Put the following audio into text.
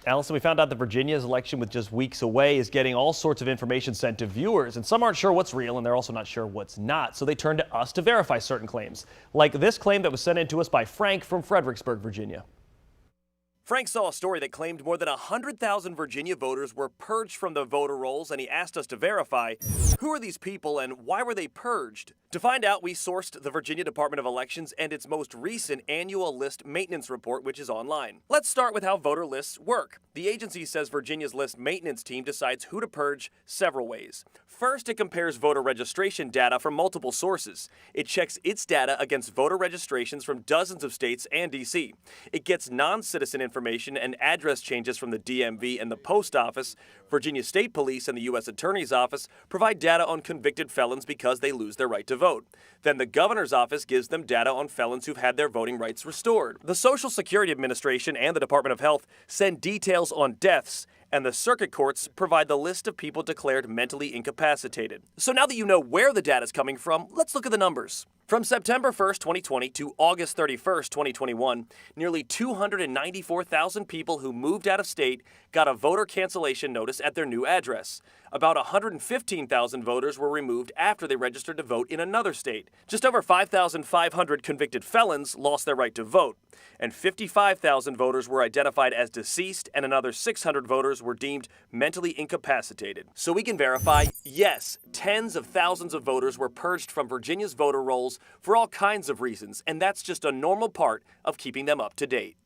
Allison, we found out that Virginia's election with just weeks away is getting all sorts of information sent to viewers, and some aren't sure what's real and they're also not sure what's not. So they turn to us to verify certain claims, like this claim that was sent in to us by Frank from Fredericksburg, Virginia. Frank saw a story that claimed more than 100,000 Virginia voters were purged from the voter rolls, and he asked us to verify who are these people and why were they purged. To find out, we sourced the Virginia Department of Elections and its most recent annual list maintenance report, which is online. Let's start with how voter lists work. The agency says Virginia's list maintenance team decides who to purge several ways. First, it compares voter registration data from multiple sources. It checks its data against voter registrations from dozens of states and D.C. It gets non-citizen information and address changes from the DMV and the post office. Virginia State Police and the U.S. Attorney's Office provide data on convicted felons because they lose their right to vote. Then the governor's office gives them data on felons who've had their voting rights restored. The Social Security Administration and the Department of Health send details on deaths, and the circuit courts provide the list of people declared mentally incapacitated. So now that you know where the data is coming from, let's look at the numbers. From September 1st, 2020 to August 31st, 2021, nearly 294,000 people who moved out of state got a voter cancellation notice at their new address. About 115,000 voters were removed after they registered to vote in another state. Just over 5,500 convicted felons lost their right to vote, and 55,000 voters were identified as deceased, and another 600 voters were deemed mentally incapacitated. So we can verify, yes, tens of thousands of voters were purged from Virginia's voter rolls for all kinds of reasons, and that's just a normal part of keeping them up to date.